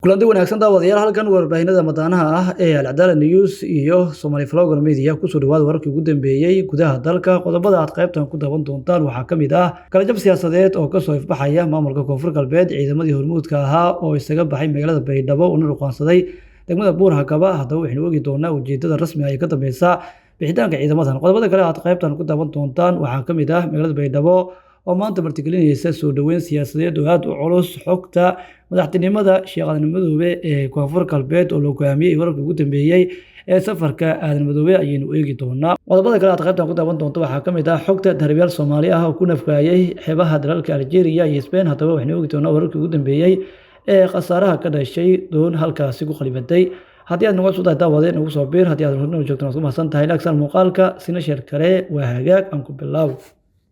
kulanti wanaagsan daawadayaal halkan warbaahinada madaanaha ah ee Al-Cadaala News iyo Somali Vlogger Media ku soo dhawaad wararkii ugu dambeeyay gudaha dalka qodobada aad qaybtan ku daawan doontaan waxaa ka mid ah kala jab siyaasadeed oo ka soo ifbaxaya maamulka Koonfur Galbeed ciidamadii hormuudka ahaa oo isaga baxay magaalada Baydhabo una ruqaansaday degmada Buur-Hakaba haddaba waxaynu ogi doonaa ujeedada rasmi ah ee ka dambeysa bixitaanka ciidamadan qodobada kale aad qaybtan ku daawan doontaan waxaa ka mid ah magaalada Baydhabo oo maanta martigelinaysa soo dhaweyn siyaasadeed oo aad u culus xogta madaxtinimada Sheekh Aadan Madoobe ee Koonfur Galbeed oo loo go'aamiyay wararkii ugu dambeeyay ee safarka Aadan Madoobe ayaynu eegi doonaa qodobada kale aad qaybtan ku daawan doonto waxaa ka mid ah xogta darbiyaal Soomaali ah oo ku nafgaayay xeebaha dalalka Algeria iyo Spain haddaba waxaynu eegi doonaa wararkii ugu dambeeyay ee khasaaraha ka dhashay doon halkaasi ku qalibatay haddii aad nagu soo daawadeen ugu soo biir haddii aad horna joogto ku mahadsan tahay laakiin muuqaalka sina share kare waa hagaag aan ku bilaabo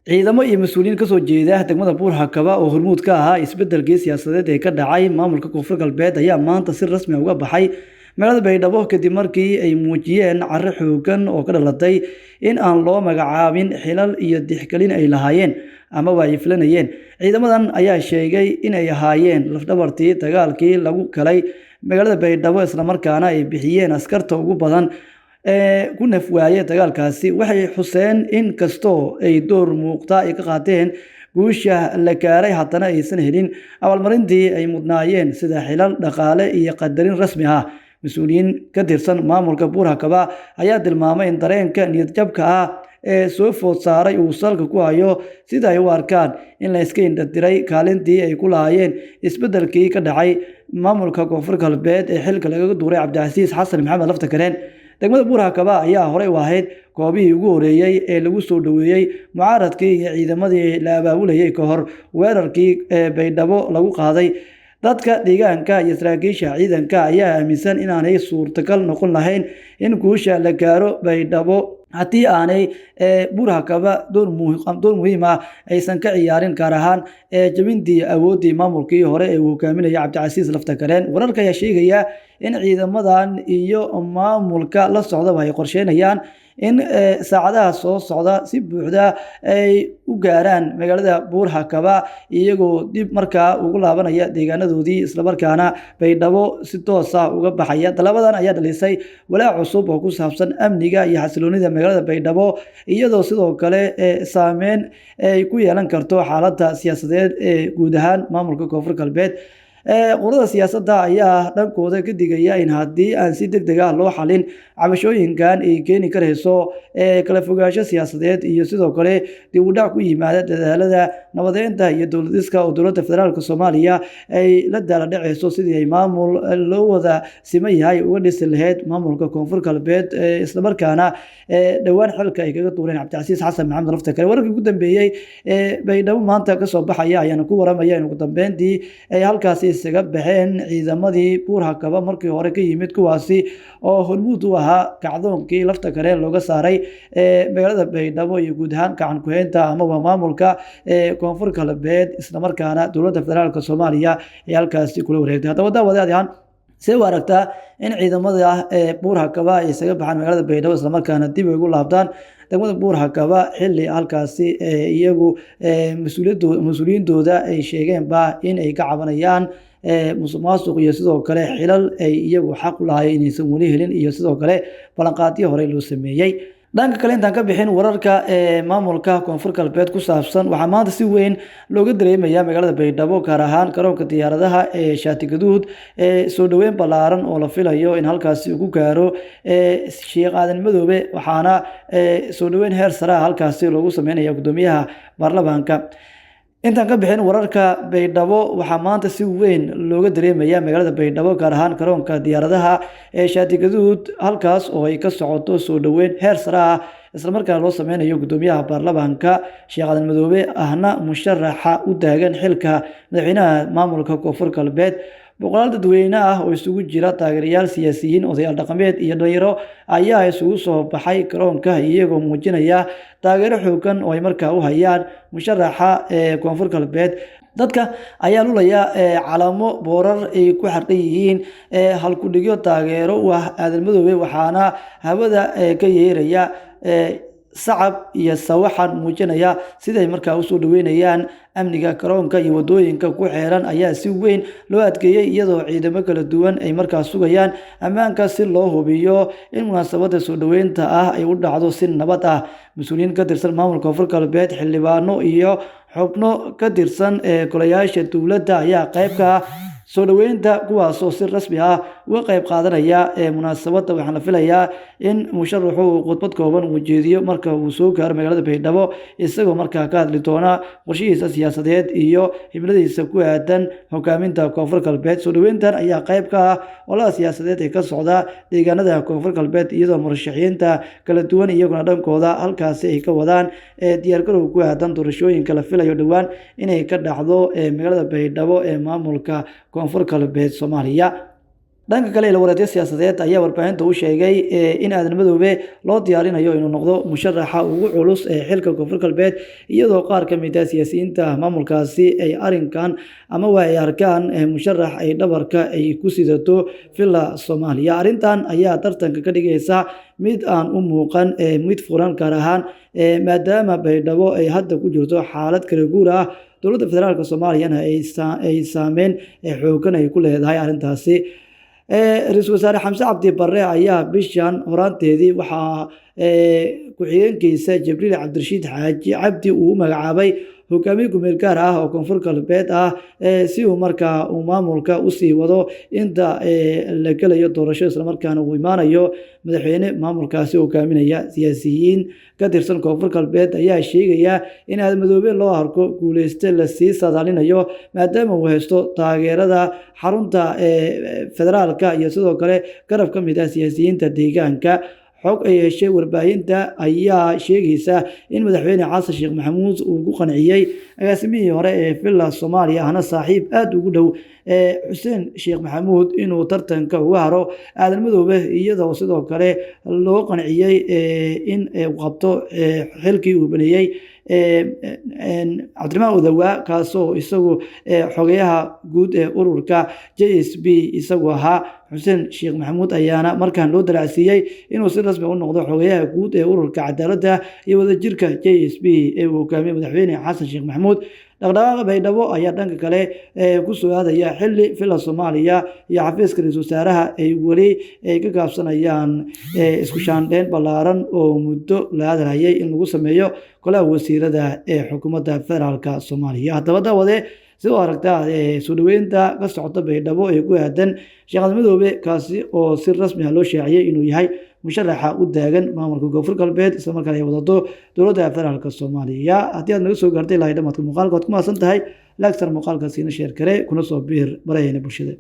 ciidamo iyo mas'uuliyiin ka soo jeeda degmada Buur-Hakaba oo hormuud ka ahaa isbeddelkii siyaasadeed ee ka dhacay maamulka Koonfur Galbeed ayaa maanta si rasmi ah uga baxay magaalada Baydhabo kadib markii ay muujiyeen carro xooggan oo ka dhalatay in aan loo magacaabin xilal iyo dixgelin ay lahaayeen ama ay filanayeen ciidamadan ayaa sheegay in ay ahaayeen lafdhabartii dagaalkii lagu kalay magaalada Baydhabo isla markaana ay bixiyeen askarta ugu badan ku nafwaayay dagaalkaasi waxay xuseen in kastoo ay door muuqda ay ka qaateen guusha la gaaray haddana aysan helin abaalmarintii ay mudnaayeen sida xilal dhaqaale iyo qadarin rasmi ah mas'uuliyiin ka tirsan maamulka Buur-Hakaba ayaa tilmaamay in dareenka niyad-jabka ah ee soo food saaray uu salka ku hayo sida ay u arkaan in la iska indhatiray kaalintii ay ku lahaayeen isbeddelkii ka dhacay maamulka Koonfur Galbeed ee xilka laga duuray Cabdicasiis Xasan Maxamed Laftakareen degmada Buur-Hakaba ayaa horey u ahayd goobihii ugu horeeyay ee lagu soo dhaweeyay mucaaradkii iyo ciidamadii la abaabulayay ka hor weerarkii Baydhabo lagu qaaday dadka deegaanka iyo saraakiisha ciidanka ayaa aaminsan inaanay suurtagal noqon lahayn in guusha la gaaro Baydhabo haddii aanay Buur-Hakaba door muhiim ah aysan ka ciyaarin gaar ahaan jabintii awooddii maamulkii hore ee uu hogaaminayay Cabdicasiis Laftakareen wararka ayaa sheegaya in ciidamadan iyo maamulka la socdaba ay qorsheynayaan in saacadaha soo socda si buuxda ay u gaaraan magaalada Buur-Hakaba iyagoo dib markaa ugu laabanaya deegaanadoodii isla markaana Baydhabo si toos ah uga baxaya talabadan ayaa dhalisay walaac cusub oo ku saabsan amniga iyo xasiloonida magaalada Baydhabo iyadoo sidoo kale saameyn ay ku yeelan karto xaaladda siyaasadeed ee guud ahaan maamulka Koonfur Galbeed qolada siyaasadda ayaa dhankooda ka digaya in haddii aan si degdeg ah loo xalin cabashooyinkan ay keeni karayso kala fogaansho siyaasadeed iyo sidoo kale dib u dhac ku yimaada dadaalada nabadeynta iyo dowladiska oo dowladda federaalka Soomaaliya ay la daala dhacayso sidii ay maamul loo wada siman yahay uga dhisi lahayd maamulka Koonfur Galbeed isla markaana dhawaan xilka ay kaga duureen Cabdicasiis Xasan Maxamed Laftakareen wararkii ugu dambeeyay Baydhabo maanta ka soo baxaya ayaan ku waramaya in ugu dambeyntii ay halkaasi isaga baxeen ciidamadii Buur-Hakaba markii hore ka yimid kuwaasi oo hormuud u ahaa kacdoonkii Laftakareen looga saaray magaalada Baydhabo iyo guud ahaan gacan ku haynta ama maamulka Koonfur Galbeed isla markaana dowladda federaalka Soomaaliya ay halkaasi kula wareegtay haddaba daawadayaal see u aragtaa in ciidamada Buur-Hakaba ay isaga baxaan magaalada Baydhabo isla markaana dib ugu laabtaan degmada Buur-Hakaba xilli halkaasi iyagu mas'uuliyintooda ay sheegeenba in ay ka cabanayaan musuqmaasuq iyo sidoo kale xilal ay iyagu xaq u lahaayeen inaysan weli helin iyo sidoo kale ballanqaadyo hore loo sameeyay dhanka kale intaan ka bixin wararka maamulka Koonfur Galbeed ku saabsan waxaa maanta si weyn looga dareemayaa magaalada Baydhabo gaar ahaan garoonka diyaaradaha ee Shaati Gaduud soo dhaweyn ballaaran oo la filayo in halkaasi uu ku gaaro Sheekh Aadan Madoobe waxaana soo dhaweyn heer sare ah halkaasi loogu sameeyaa gudoomiyaha baarlamaanka intaan ka bixin wararka Baydhabo waxaa maanta si weyn looga dareemayaa magaalada Baydhabo gaar ahaan garoonka diyaaradaha ee Shaati Gaduud halkaas oo ay ka socoto soo dhaweyn heer sare ah isla markaana loo sameynayo gudoomiyaha baarlamaanka Sheekh Aadan Madoobe ahna musharaxa u taagan xilka madaxweynaha maamulka Koonfur Galbeed boqolaal dadweyne ah oo isugu jira taageerayaal siyaasiyiin odayaal dhaqameed iyo dhalinyaro ayaa isugu soo baxay garoonka iyagoo muujinaya taageero xooggan oo ay markaa u hayaan musharaxa Koonfur Galbeed dadka ayaa lulaya calamo boorar ay ku xardhan yihiin halku dhigyo taageero u ah Aadan Madoobe waxaana hawada ka yeeraya sacab iyo sawaxan muujinaya siday markaa usoo dhaweynayaan amniga garoonka iyo wadooyinka ku xeeran ayaa si weyn loo adkeeyey iyadoo ciidamo kala duwan ay markaa sugayaan ammaanka si loo hubiyo in munaasabada soo dhaweynta ah ay u dhacdo si nabad ah. mas-uuliyiin ka tirsan maamulka koonfur galbeed, xildhibaano iyo xubno ka tirsan golayaasha dowladda ayaa qayb ka ah soo dhaweynta, kuwaasoo si rasmi ah uga qayb qaadanaya munaasabada. waxaan la filayaa in musharaxu uu khudbad kooban uu jeediyo marka uu soo gaaro magaalada Baydhabo, isagoo markaa ka hadli doona qorshihiisa siyaasadeed iyo himiladiisa ku aadan hogaaminta koonfur galbeed. soo dhaweyntan ayaa qayb ka ah ololaha siyaasadeed ee ka socda deegaanada koonfur galbeed, iyadoo murashaxiinta kala duwan iyaguna dhankooda halkaasi ay ka wadaan diyaargarow ku aadan doorashooyinka la filayo dhowaan inay ka dhacdo magaalada Baydhabo ee maamulka koonfur galbeed Soomaaliya. dhanka kale ilwareedyo siyaasadeed ayaa warbaahinta u sheegay in Aadan Madoobe loo diyaarinayo inuu noqdo musharaxa ugu culus ee xilka koonfur galbeed, iyadoo qaar ka mid ah siyaasiyiinta maamulkaasi ay arrinkan ama waa ay arkaan musharax ay dhabarka ay ku sidato villa Soomaaliya. arrintan ayaa tartanka ka dhigaysa mid aan u muuqan mid furan, gaar ahaan maadaama Baydhabo ay hadda ku jirto xaalad kala guur ah. dowladda federaalk Soomaaliyana ay saameyn xooggan ay ku leedahay arrintaasi. ra-iisul wasaare Xamse Cabdi Barre ayaa bishan horaanteedii waxaa ku-xigeenkiisa Jibriil Cabdirashiid Xaaji Cabdi uu u magacaabay hogaamiye ku-meel gaar ah oo koonfur galbeed ah si uu markaa uu maamulka usii wado inta la gelayo doorasho, islamarkaana uu imaanayo madaxweyne maamulkaasi hogaaminaya. siyaasiyiin ka tirsan koonfur galbeed ayaa sheegaya in Aadan Madoobe loo arko guuleyste lasii saadaalinayo, maadaama uu haysto taageerada xarunta federaalka iyo sidoo kale garab ka mid ah siyaasiyiinta deegaanka. xog ay heshay warbaahinta ayaa sheegaysa in madaxweyne xasan sheekh maxamuud uu ku qanciyey agaasimihii hore ee villa Soomaaliya ahna saaxiib aad ugu dhow xuseen sheekh maxamuud inuu tartanka uga haro Aadan Madoobe, iyadoo sidoo kale loo qanciyey in uu qabto xilkii uu baneeyey Cabdiraxmaan Odawa, kaasoo isagu xogeyaha guud ee ururka JSB isagu ahaa. xuseen sheekh maxamuud ayaana markaan loo dalacsiiyey inuu si rasmi u noqdo xogeyaha guud ee ururka cadaaladda iyo wadajirka JSB ee uu hogaamiyey madaxweyne xasan sheekh maxamuud. dhaqdhaqaaqa Baydhabo ayaa dhanka kale ku soo aadaya xilli villa Soomaaliya iyo xafiiska ra-iisul wasaaraha ay weli ka gaabsanayaan isku shaandheyn ballaaran oo muddo la hadalhayay in lagu sameeyo golaha wasiirada ee xukuumadda federaalk Soomaaliya. haddaba daawade sidoo aragtaa soo dhaweynta ka socota Baydhabo ee ku aadan Sheekh Aadan Madoobe, kaasi oo si rasmi ah loo shaaciyey inuu yahay musharaxa u taagan maamulka koonfur galbeed, isla markaana ay wadato dowladda federaalk Soomaaliya. haddii aad naga soo gaartay ilaa dhamaadka muuqaalka, waad ku mahadsan tahay. laagtar muuqaalkaasiina sheer kare kuna soo biir barayayna bulshada.